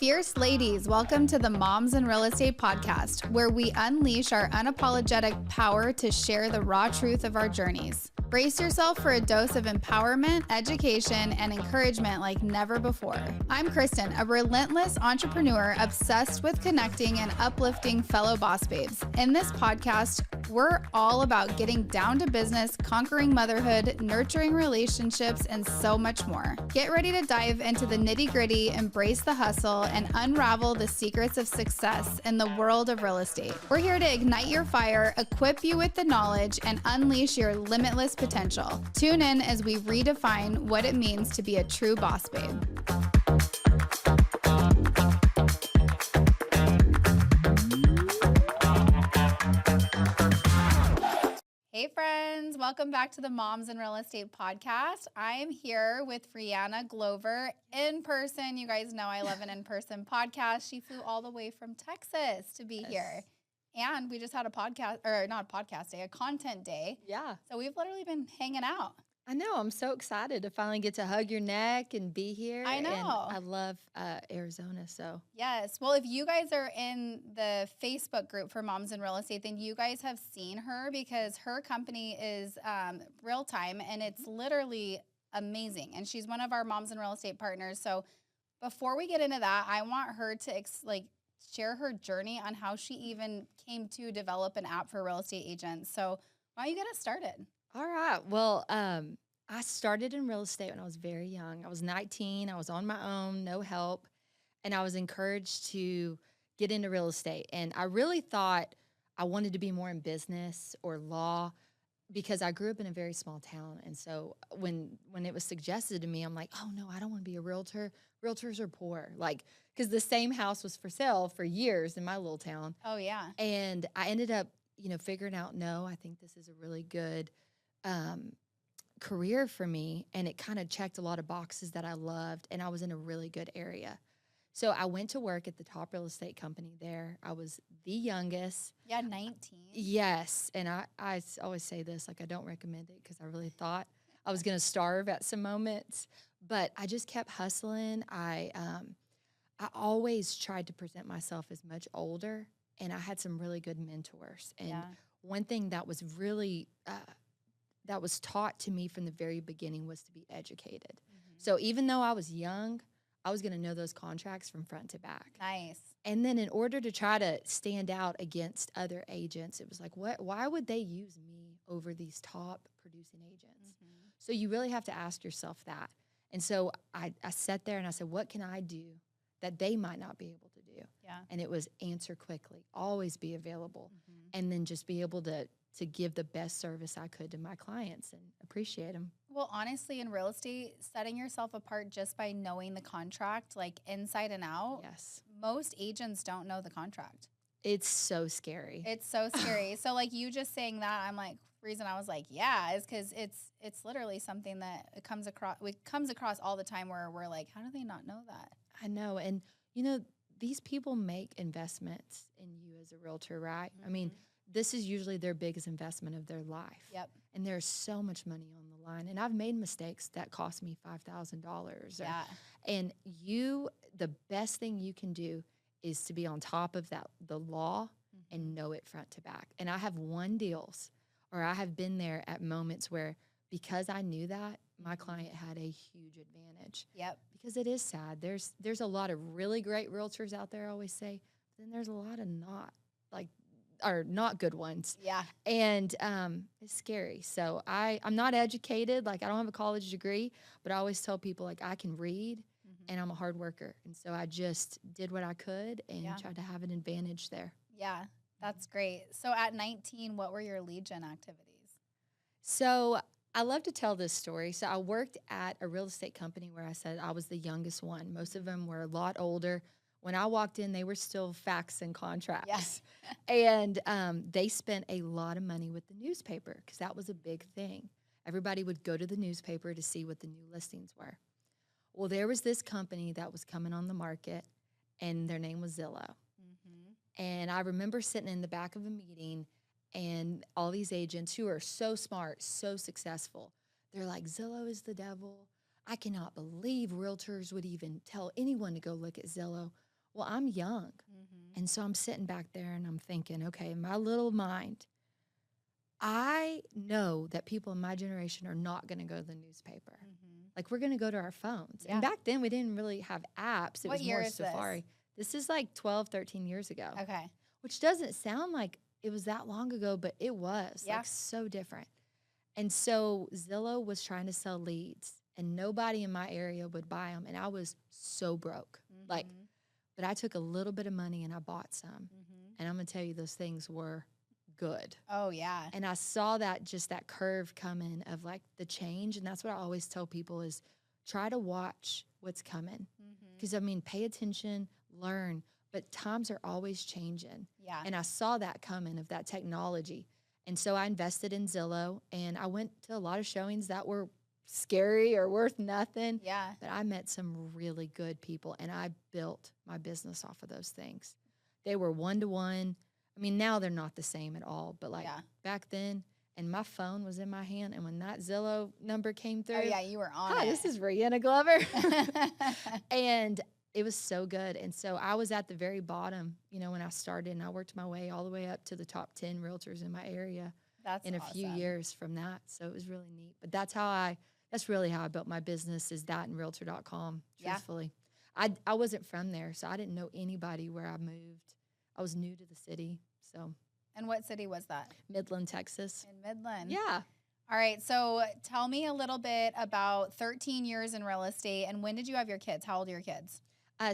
Fierce ladies, welcome to the Moms in Real Estate podcast, where we unleash our unapologetic power to share the raw truth of our journeys. Brace yourself for a dose of empowerment, education, and encouragement like never before. I'm Kristen, a relentless entrepreneur obsessed with connecting and uplifting fellow boss babes. In this podcast, we're all about getting down to business, conquering motherhood, nurturing relationships, and so much more. Get ready to dive into the nitty-gritty, embrace the hustle, and unravel the secrets of success in the world of real estate. We're here to ignite your fire, equip you with the knowledge, and unleash your limitless potential. Tune in as we redefine what it means to be a true boss babe. Hey friends, welcome back to the Moms in Real Estate podcast. I'm here with Reannah Glover in person. You guys know I love an in-person podcast. She flew all the way from Texas to be here. And we just had a podcast, or not a podcast day, a content day. Yeah. So we've literally been hanging out. I know. I'm so excited to finally get to hug your neck and be here. I know. And I love Arizona. So Yes. Well, if you guys are in the Facebook group for Moms in Real Estate, then you guys have seen her because her company is real time and it's literally amazing. And she's one of our Moms in Real Estate partners. So before we get into that, I want her to share her journey on how she even came to develop an app for real estate agents. So why don't you get us started? all right. Well, I started in real estate when I was very young. I was 19. I was on my own, no help. And I was encouraged to get into real estate. And I really thought I wanted to be more in business or law because I grew up in a very small town. And so when it was suggested to me, I'm like, oh, no, I don't want to be a realtor. Realtors are poor. Because the same house was for sale for years in my little town. Oh, yeah. And I ended up, figuring out, no, I think this is a really good career for me. And it kind of checked a lot of boxes that I loved. And I was in a really good area. So I went to work at the top real estate company there. I was the youngest. Yeah, 19. Yes. And I always say this, I don't recommend it because I really thought I was going to starve at some moments. But I just kept hustling. I always tried to present myself as much older. And I had some really good mentors. And one thing that was really that was taught to me from the very beginning was to be educated. Mm-hmm. So even though I was young, I was going to know those contracts from front to back. Nice. And then in order to try to stand out against other agents, it was like, why would they use me over these top producing agents? Mm-hmm. So you really have to ask yourself that. And so I sat there and I said, what can I do that they might not be able to do? Yeah. And it was answer quickly, always be available, Mm-hmm. and then just be able to give the best service I could to my clients and appreciate them. Well, honestly, in real estate, setting yourself apart just by knowing the contract, inside and out. Yes. Most agents don't know the contract. It's so scary. It's so scary. So you just saying that, I'm reason I was yeah, is because it's literally something that it comes across all the time where we're like, how do they not know that? I know. And, these people make investments in you as a realtor, right? Mm-hmm. I mean, this is usually their biggest investment of their life. Yep. And there's so much money on the line. And I've made mistakes that cost me $5,000. Yeah. And the best thing you can do is to be on top of the law mm-hmm. and know it front to back. And I have won deals, or I have been there at moments where because I knew that, my client had a huge advantage. Yep. Because it is sad. There's a lot of really great realtors out there, I always say, but then there's a lot of not good ones. Yeah. And it's scary. So I'm not educated. I don't have a college degree, but I always tell people I can read mm-hmm. and I'm a hard worker. And so I just did what I could and tried to have an advantage there. Yeah, that's great. So at 19, what were your lead gen activities? So I love to tell this story. So I worked at a real estate company where I said I was the youngest one. Most of them were a lot older. When I walked in, they were still faxing contracts. Yes. And they spent a lot of money with the newspaper because that was a big thing. Everybody would go to the newspaper to see what the new listings were. Well, there was this company that was coming on the market, and their name was Zillow. Mm-hmm. And I remember sitting in the back of a meeting, and all these agents who are so smart, so successful, they're like, Zillow is the devil. I cannot believe realtors would even tell anyone to go look at Zillow. Well, I'm young. And so I'm sitting back there and I'm thinking, okay, in my little mind, I know that people in my generation are not going to go to the newspaper. Like, we're going to go to our phones. Yeah. And back then, we didn't really have apps. It What was year more is Safari. This is like 12, 13 years ago. Okay. Which doesn't sound like it was that long ago, but it was. Yeah. Like, so different. And so Zillow was trying to sell leads, and nobody in my area would buy them. And I was so broke. Like, but I took a little bit of money and I bought some. And I'm going to tell you, those things were good. Oh, yeah. And I saw that, just that curve coming of like the change. And that's what I always tell people is try to watch what's coming. Because I mean, pay attention, learn, but times are always changing. Yeah. And I saw that coming of that technology. And so I invested in Zillow, and I went to a lot of showings that were scary or worth nothing. Yeah. But I met some really good people, and I built my business off of those things. They were one-to-one. I mean, now they're not the same at all, but like back then, and my phone was in my hand, and when that Zillow number came through. Oh, yeah, you were on Hi, it. this is Reannah Glover. And it was so good. And so I was at the very bottom, you know, when I started, and I worked my way all the way up to the top 10 realtors in my area. That's in a few years from that. So it was really neat. But that's really how I built my business, is that and realtor.com, truthfully. I wasn't from there, so I didn't know anybody where I moved. I was new to the city, so. And what city was that? Midland, Texas. In Midland. Yeah. All right. So tell me a little bit about 13 years in real estate, and when did you have your kids? How old are your kids?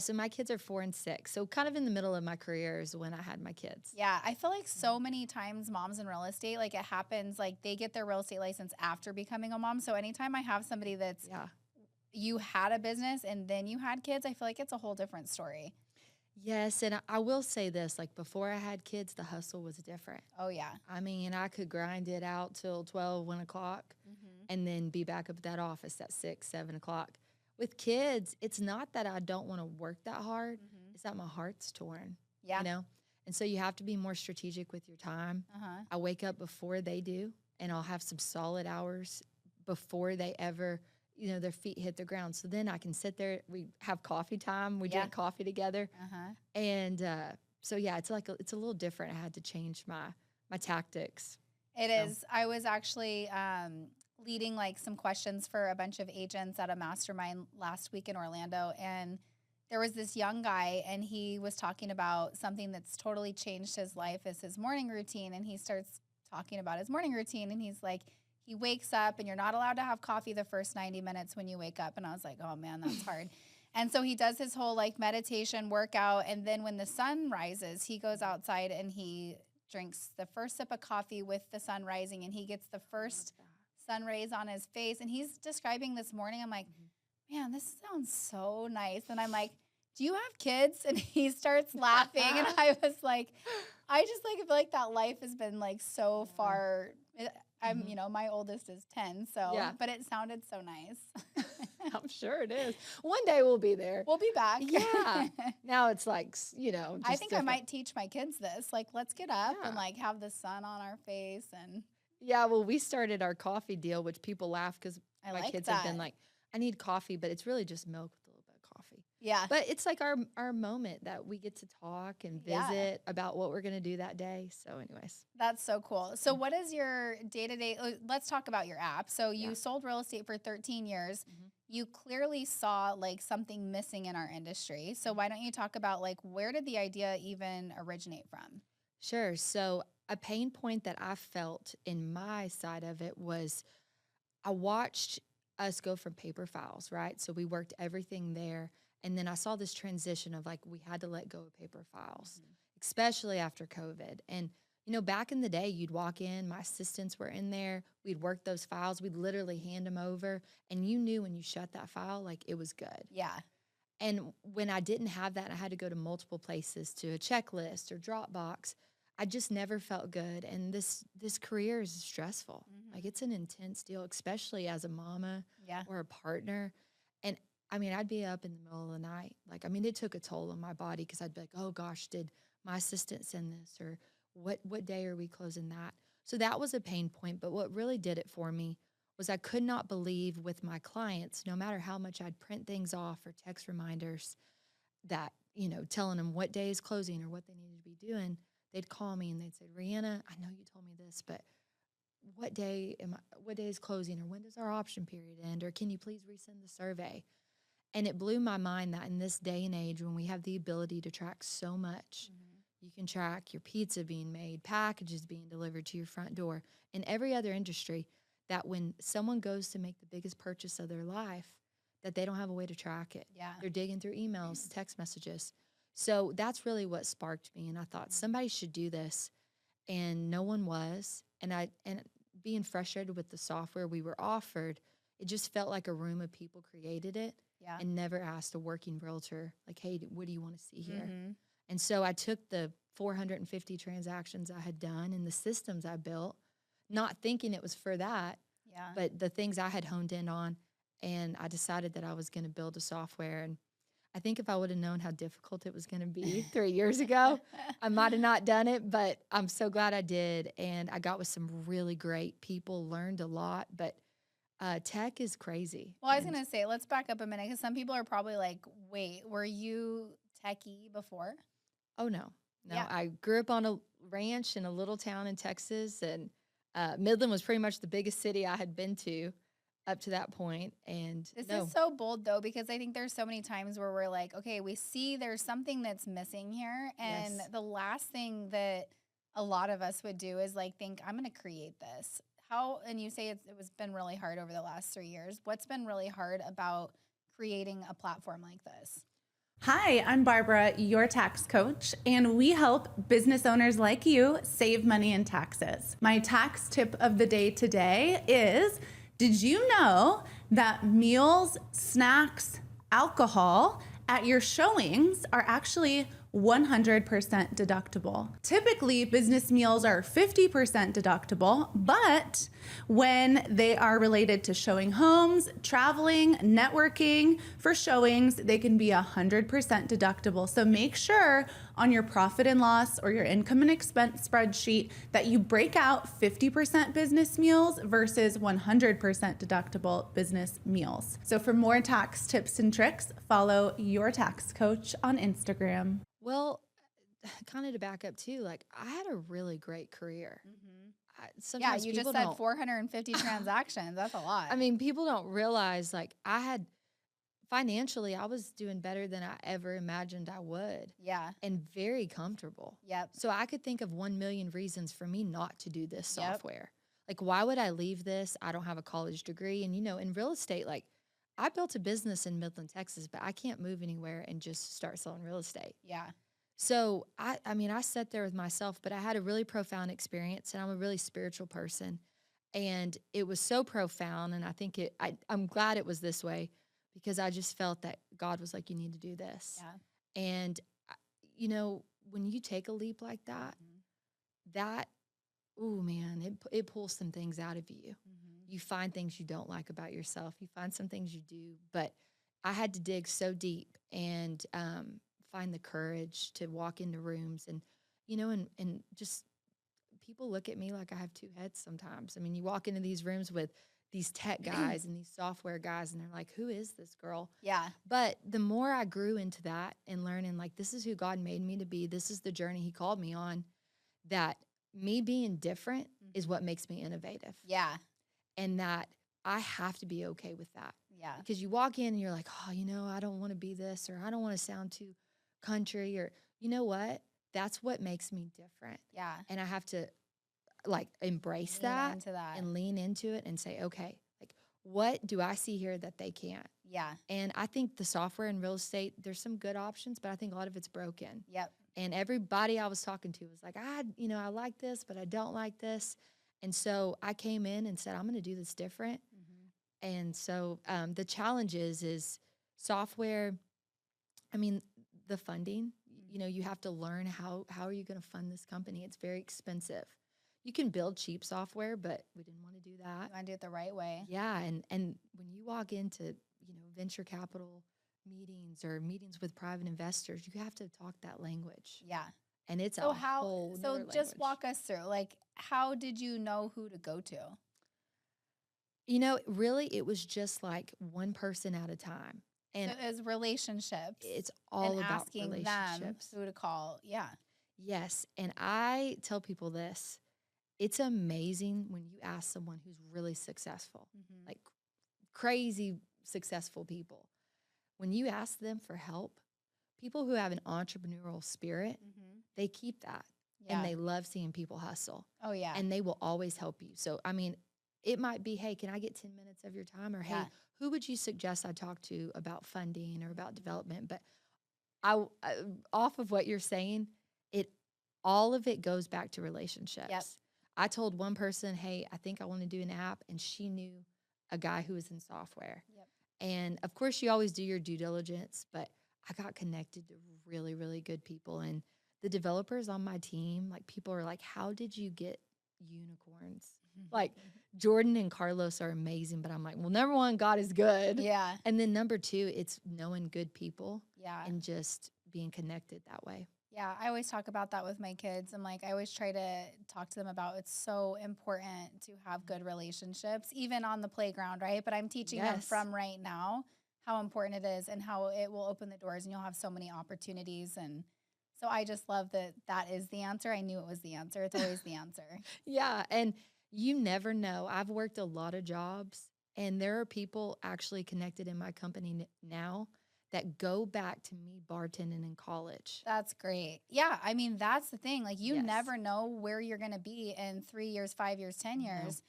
So my kids are 4 and 6. So kind of in the middle of my career is when I had my kids. Yeah. I feel like so many times moms in real estate, like it happens, like they get their real estate license after becoming a mom. So anytime I have somebody that's, you had a business and then you had kids, I feel like it's a whole different story. Yes, and I will say this, like before I had kids, the hustle was different. Oh, yeah. I mean, I could grind it out till 12, 1 o'clock, and then be back up at that office at 6, 7 o'clock. With kids, it's not that I don't want to work that hard. It's that my heart's torn, you know? And so you have to be more strategic with your time. I wake up before they do, and I'll have some solid hours before they ever, you know, their feet hit the ground. So then I can sit there. We have coffee time. We drink coffee together. And so, yeah, it's like it's a little different. I had to change my tactics. It is. I was actually leading like some questions for a bunch of agents at a mastermind last week in Orlando. And there was this young guy, and he was talking about something that's totally changed his life is his morning routine. And he starts talking about his morning routine. And he's like, he wakes up, and you're not allowed to have coffee the first 90 minutes when you wake up. And I was like, oh, man, that's hard. And so he does his whole like meditation workout. And then when the sun rises, he goes outside and he drinks the first sip of coffee with the sun rising, and he gets the first sun rays on his face. And he's describing this morning. I'm like, man, this sounds so nice. And I'm like, do you have kids? And he starts laughing. And I was like, I just like feel like that life has been like so far. I'm, you know, my oldest is 10, so, but it sounded so nice. I'm sure it is. One day we'll be there. We'll be back. Yeah. Now it's like, you know, just I think different. I might teach my kids this. Like, let's get up and like have the sun on our face. And yeah, well, we started our coffee deal, which people laugh because my like kids that. have been like, I need coffee, but it's really just milk with a little bit of coffee. Yeah. But it's like our moment that we get to talk and visit about what we're going to do that day. So anyways. That's so cool. So what is your day-to-day? Let's talk about your app. So you sold real estate for 13 years. You clearly saw like something missing in our industry. So why don't you talk about like, where did the idea even originate from? Sure. So a pain point that I felt in my side of it was I watched us go from paper files, right? So we worked everything there. And then I saw this transition of like, we had to let go of paper files, especially after COVID. And, you know, back in the day, you'd walk in, my assistants were in there, we'd work those files, we'd literally hand them over. And you knew when you shut that file, like it was good. Yeah. And when I didn't have that, I had to go to multiple places to a checklist or Dropbox. I just never felt good. And this career is stressful. Like it's an intense deal, especially as a mama or a partner. And I mean, I'd be up in the middle of the night. Like, I mean, it took a toll on my body because I'd be like, oh gosh, did my assistant send this? Or what day are we closing that? So that was a pain point. But what really did it for me was I could not believe with my clients, no matter how much I'd print things off or text reminders, that, telling them what day is closing or what they needed to be doing, they'd call me and they'd say, Reannah, I know you told me this, but what day is closing, or when does our option period end, or can you please resend the survey? And it blew my mind that in this day and age, when we have the ability to track so much, you can track your pizza being made, packages being delivered to your front door, in every other industry, that when someone goes to make the biggest purchase of their life, that they don't have a way to track it. Yeah. They're digging through emails, text messages. So that's really what sparked me. And I thought somebody should do this. And no one was. And being frustrated with the software we were offered, it just felt like a room of people created it Yeah. and never asked a working realtor, like, hey, what do you want to see here? And so I took the 450 transactions I had done and the systems I built, not thinking it was for that, Yeah. but the things I had honed in on, and I decided that I was going to build a software. And I think if I would have known how difficult it was going to be 3 years ago, I might have not done it, but I'm so glad I did. And I got with some really great people, learned a lot, but tech is crazy. Well, I was going to say, let's back up a minute, because some people are probably like, wait, were you techie before? Oh, no. Yeah. I grew up on a ranch in a little town in Texas, and Midland was pretty much the biggest city I had been to up to that point. And This is so bold, though, because I think there's so many times where we're like, okay, we see there's something that's missing here. And Yes. the last thing that a lot of us would do is like think, I'm going to create this. And you say it was been really hard over the last 3 years. What's been really hard about creating a platform like this? Hi, I'm Barbara, your tax coach, and we help business owners like you save money in taxes. My tax tip of the day today is, did you know that meals, snacks, alcohol at your showings are actually 100% deductible? Typically, business meals are 50% deductible, but when they are related to showing homes, traveling, networking for showings, they can be 100% deductible. So make sure on your profit and loss or your income and expense spreadsheet that you break out 50% business meals versus 100% deductible business meals. So for more tax tips and tricks, follow your tax coach on Instagram. Well, kind of to back up too, like I had a really great career. Sometimes you just people said don't- 450 transactions. That's a lot. I mean, people don't realize, like, financially, I was doing better than I ever imagined I would, yeah. and very comfortable. Yep. So I could think of 1 million reasons for me not to do this Yep. software. Like, why would I leave this? I don't have a college degree. And, in real estate, like, I built a business in Midland, Texas, but I can't move anywhere and just start selling real estate. Yeah. So I sat there with myself, but I had a really profound experience, and I'm a really spiritual person. And it was so profound. And I think I'm glad it was this way, because I just felt that God was like, you need to do this. Yeah. And, when you take a leap like that, oh man, it pulls some things out of you. You find things you don't like about yourself. You find some things you do. But I had to dig so deep and find the courage to walk into rooms and just people look at me like I have two heads sometimes. I mean, you walk into these rooms with these tech guys and these software guys, and they're like, who is this girl? Yeah. But the more I grew into that and learning, like, this is who God made me to be, this is the journey he called me on, that me being different is what makes me innovative. Yeah. And that I have to be okay with that. Yeah. Because you walk in and you're like, oh, I don't want to be this, or I don't want to sound too country, or you know what? That's what makes me different. Yeah. And I have to embrace Lean into that. and lean into it and say, okay, like, what do I see here that they can't? Yeah. And I think the software in real estate, there's some good options, but I think a lot of it's broken. Yep. And everybody I was talking to was like, I like this, but I don't like this. And so I came in and said, I'm going to do this different. And so the challenge is software. I mean, the funding, you have to learn how are you going to fund this company? It's very expensive. You can build cheap software, but we didn't want to do that. You want to do it the right way. Yeah. And when you walk into, venture capital meetings or meetings with private investors, you have to talk that language. Yeah. And it's So a whole nother just language. walk us through, like, how did you know who to go to? Really, it was just like one person at a time. And so it was relationships. it's all and about asking them relationships. who to call. Yeah. Yes. And I tell people this. It's amazing when you ask someone who's really successful, like crazy successful people. When you ask them for help, people who have an entrepreneurial spirit, they keep that. Yeah. And they love seeing people hustle. Oh, yeah. And they will always help you. So, I mean, it might be, hey, can I get 10 minutes of your time? Or, hey, who would you suggest I talk to about funding or about development? But off of what you're saying, all of it goes back to relationships. Yep. I told one person, hey, I think I want to do an app. And she knew a guy who was in software. Yep. And of course, you always do your due diligence, but I got connected to really, really good people. And the developers on my team, like people are like, how did you get unicorns? Like Jordan and Carlos are amazing, but I'm like, well, number one, God is good. Yeah. And then number two, it's knowing good people. Yeah. And just being connected that way. Yeah, I always talk about that with my kids. I'm like, I always try to talk to them about it's so important to have good relationships, even on the playground, right? But I'm teaching them from right now how important it is and how it will open the doors and you'll have so many opportunities. And so I just love that is the answer. I knew it was the answer. It's always the answer. Yeah. And you never know. I've worked a lot of jobs and there are people actually connected in my company now that go back to me bartending in college. That's great. Yeah. I mean, that's the thing. Like you never know where you're going to be in 3 years, 5 years, 10 years.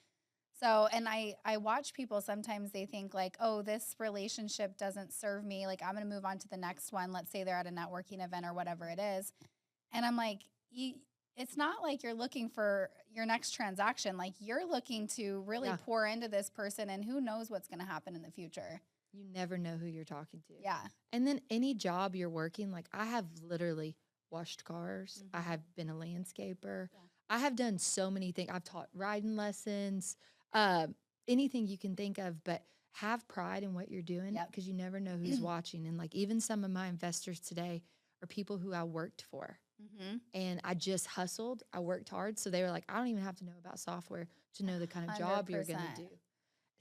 So, and I watch people, sometimes they think like, oh, this relationship doesn't serve me. Like I'm going to move on to the next one. Let's say they're at a networking event or whatever it is. And I'm like, it's not like you're looking for your next transaction. Like you're looking to really pour into this person and who knows what's going to happen in the future. You never know who you're talking to. Yeah. And then any job you're working, like I have literally washed cars. I have been a landscaper. Yeah. I have done so many things. I've taught riding lessons, anything you can think of, but have pride in what you're doing because you never know who's watching. And like even some of my investors today are people who I worked for. And I just hustled. I worked hard. So they were like, I don't even have to know about software to know the kind of job 100%. You're going to do.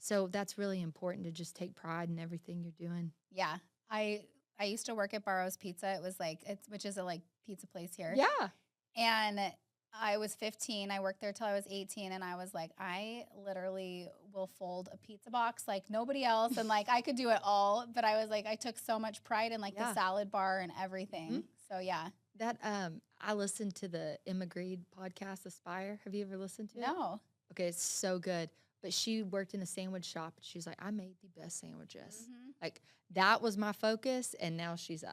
So that's really important to just take pride in everything you're doing. Yeah. I used to work at Barrow's Pizza. It was like, which is a like pizza place here. Yeah. And I was 15. I worked there till I was 18. And I was like, I literally will fold a pizza box like nobody else. And like, I could do it all. But I was like, I took so much pride in like the salad bar and everything. So yeah. That, I listened to the Emma Grede podcast, Aspire. Have you ever listened to it? No. Okay. It's so good. But she worked in a sandwich shop. And she was like, I made the best sandwiches. Like, that was my focus. And now she's,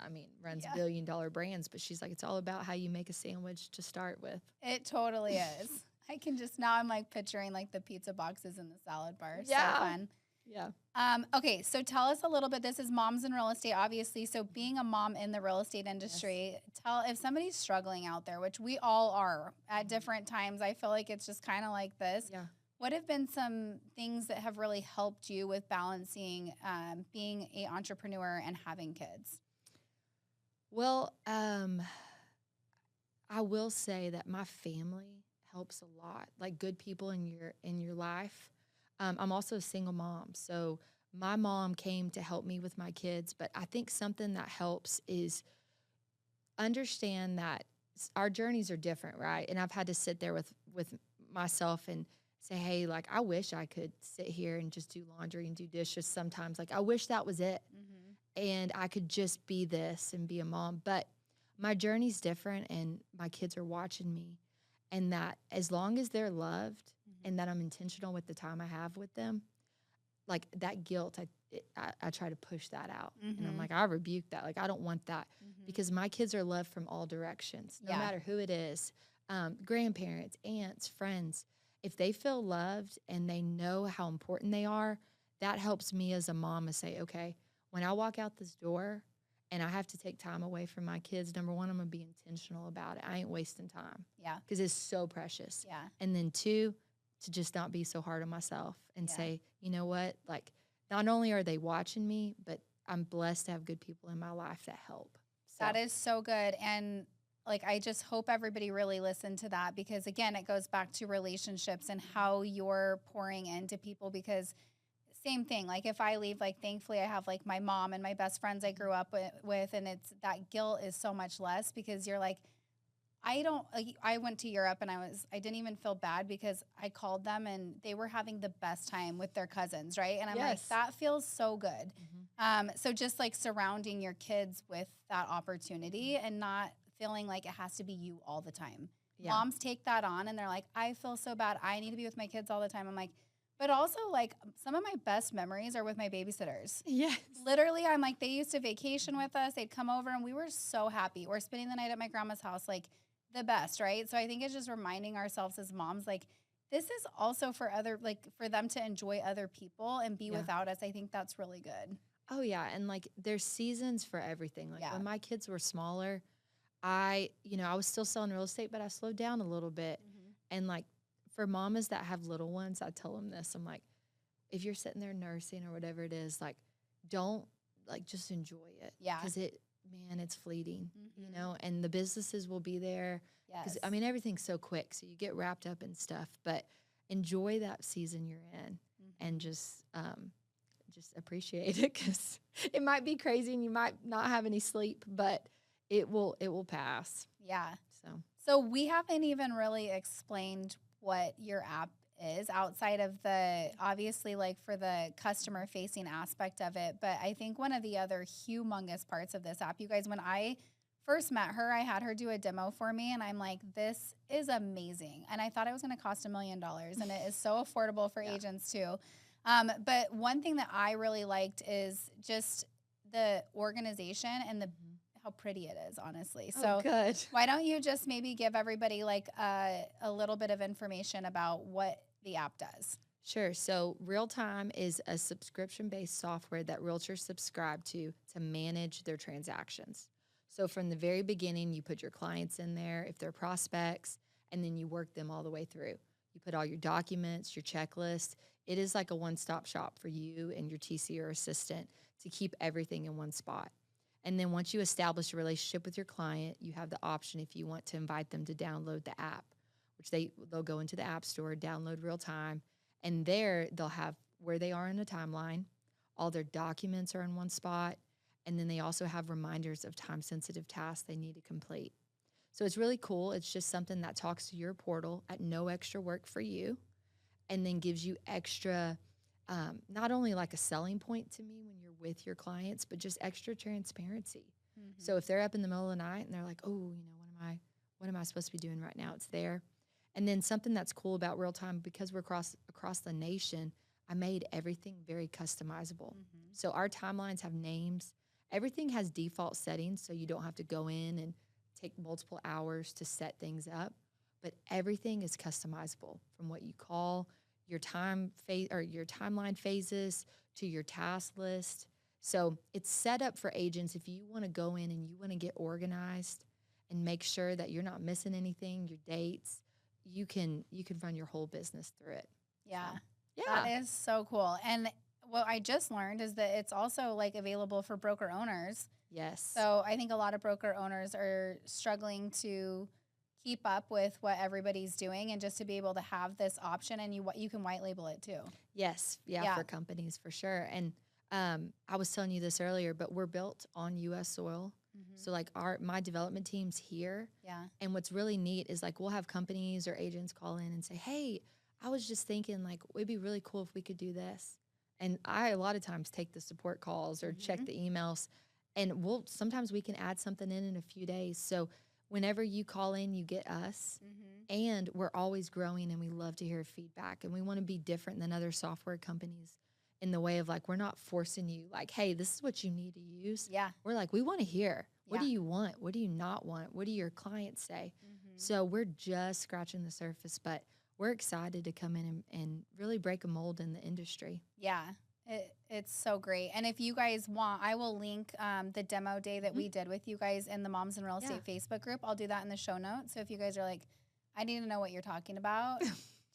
runs $1 billion brands. But she's like, it's all about how you make a sandwich to start with. It totally is. I can just, now I'm like picturing like the pizza boxes and the salad bars. Yeah. So fun. Yeah. Okay. So tell us a little bit. This is Moms in Real Estate, obviously. So being a mom in the real estate industry, tell if somebody's struggling out there, which we all are at different times. I feel like it's just kind of like this. Yeah. What have been some things that have really helped you with balancing being an entrepreneur and having kids? Well, I will say that my family helps a lot, like good people in your life. I'm also a single mom, so my mom came to help me with my kids. But I think something that helps is understand that our journeys are different, right? And I've had to sit there with myself and say, hey, like, I wish I could sit here and just do laundry and do dishes sometimes. Like, I wish that was it. And I could just be this and be a mom. But my journey's different and my kids are watching me. And that as long as they're loved and that I'm intentional with the time I have with them, like that guilt, I try to push that out. And I'm like, I rebuke that. Like, I don't want that because my kids are loved from all directions, no matter who it is, grandparents, aunts, friends. If they feel loved and they know how important they are, that helps me as a mom to say, okay, when I walk out this door and I have to take time away from my kids, number one, I'm going to be intentional about it. I ain't wasting time. Yeah. Because it's so precious. Yeah. And then two, to just not be so hard on myself and say, you know what, like not only are they watching me, but I'm blessed to have good people in my life that help. So. That is so good. And like, I just hope everybody really listened to that because, again, it goes back to relationships and how you're pouring into people because same thing. Like if I leave, like thankfully I have like my mom and my best friends I grew up with, and it's that guilt is so much less because you're like, I went to Europe and I didn't even feel bad because I called them and they were having the best time with their cousins, right? And I'm like, that feels so good. So just like surrounding your kids with that opportunity and not feeling like it has to be you all the time. Yeah. Moms take that on and they're like, I feel so bad. I need to be with my kids all the time. I'm like, but also like some of my best memories are with my babysitters. Yes. Literally, I'm like, they used to vacation with us. They'd come over and we were so happy. Or spending the night at my grandma's house, like the best, right? So I think it's just reminding ourselves as moms, like this is also for for them to enjoy other people and be without us. I think that's really good. Oh yeah. And like there's seasons for everything. Like when my kids were smaller, I was still selling real estate, but I slowed down a little bit. And like for mamas that have little ones, I tell them this. I'm like, if you're sitting there nursing or whatever it is, like don't just enjoy it. Yeah. Because it's fleeting, and the businesses will be there. Because everything's so quick. So you get wrapped up in stuff, but enjoy that season you're in and just appreciate it because it might be crazy and you might not have any sleep, but it will pass. Yeah. So we haven't even really explained what your app is outside of the, obviously like for the customer facing aspect of it. But I think one of the other humongous parts of this app, you guys, when I first met her, I had her do a demo for me and I'm like, this is amazing. And I thought it was going to cost $1 million and it is so affordable for agents too. But one thing that I really liked is just the organization and how pretty it is, honestly. So good. Why don't you just maybe give everybody like a little bit of information about what the app does? Sure. So Real-Time is a subscription-based software that realtors subscribe to manage their transactions. So from the very beginning, you put your clients in there, if they're prospects, and then you work them all the way through. You put all your documents, your checklist. It is like a one-stop shop for you and your TC or assistant to keep everything in one spot. And then once you establish a relationship with your client, you have the option if you want to invite them to download the app, which they'll go into the App Store, download Real-Time, and there they'll have where they are in a timeline. All their documents are in one spot. And then they also have reminders of time-sensitive tasks they need to complete. So it's really cool. It's just something that talks to your portal at no extra work for you and then gives you extra, not only like a selling point to me when you're with your clients, but just extra transparency. So if they're up in the middle of the night and they're like, oh, what am I supposed to be doing right now? It's there. And then something that's cool about Real-Time, because we're across the nation, I made everything very customizable. So our timelines have names. Everything has default settings, so you don't have to go in and take multiple hours to set things up. But everything is customizable from what you call your your timeline phases to your task list. So it's set up for agents if you want to go in and you want to get organized and make sure that you're not missing anything, your dates. You can run your whole business through it. Yeah. So, yeah. That is so cool. And what I just learned is that it's also like available for broker owners. Yes. So I think a lot of broker owners are struggling to keep up with what everybody's doing and just to be able to have this option, and you can white label it too. Yes. Yeah. For companies for sure. And I was telling you this earlier, but we're built on U.S. soil. So like my development team's here. Yeah. And what's really neat is like we'll have companies or agents call in and say, hey, I was just thinking like it'd be really cool if we could do this. And I a lot of times take the support calls or check the emails, and sometimes we can add something in a few days. So whenever you call in, you get us, and we're always growing, and we love to hear feedback, and we want to be different than other software companies in the way of like we're not forcing you like, hey, this is what you need to use. Yeah, we're like we want to hear what do you want, what do you not want, what do your clients say. So we're just scratching the surface, but we're excited to come in and really break a mold in the industry. Yeah, it's so great. And if you guys want, I will link the demo day that we did with you guys in the Moms in Real Estate Facebook group. I'll do that in the show notes. So if you guys are like, I need to know what you're talking about,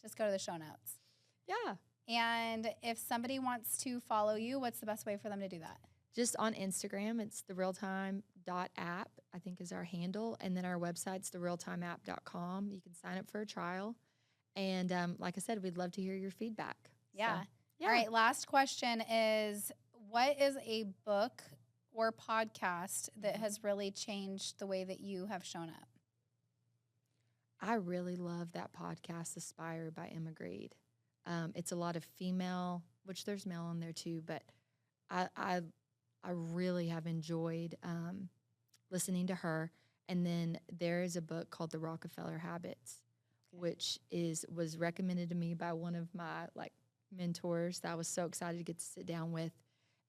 just go to the show notes. Yeah. And if somebody wants to follow you, what's the best way for them to do that? Just on Instagram, it's therealtime.app, I think is our handle. And then our website's therealtimeapp.com. You can sign up for a trial. And like I said, we'd love to hear your feedback. Yeah. So, Yeah. All right. Last question is, what is a book or podcast that has really changed the way that you have shown up? I really love that podcast, Aspire by Emma Grede. It's a lot of female, which there's male on there too, but I really have enjoyed listening to her. And then there is a book called The Rockefeller Habits, which was recommended to me by one of my mentors that I was so excited to get to sit down with.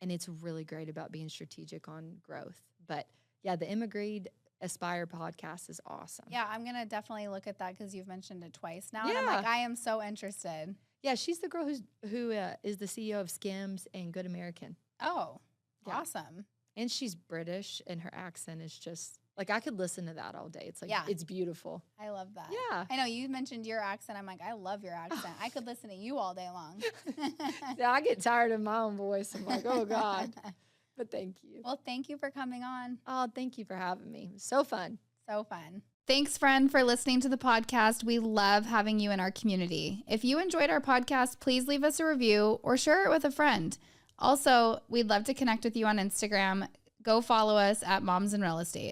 And it's really great about being strategic on growth. But yeah, the Emma Grede Aspire podcast is awesome. Yeah, I'm going to definitely look at that because you've mentioned it twice now. And I'm like, I am so interested. Yeah, she's the girl who is the CEO of Skims and Good American. Oh, yeah. Awesome. And she's British, and her accent is just, I could listen to that all day. It's it's beautiful. I love that. Yeah. I know you mentioned your accent. I'm like, I love your accent. I could listen to you all day long. Yeah, I get tired of my own voice. I'm like, oh, God. But thank you. Well, thank you for coming on. Oh, thank you for having me. It was so fun. So fun. Thanks, friend, for listening to the podcast. We love having you in our community. If you enjoyed our podcast, please leave us a review or share it with a friend. Also, we'd love to connect with you on Instagram. Go follow us at Moms in Real Estate.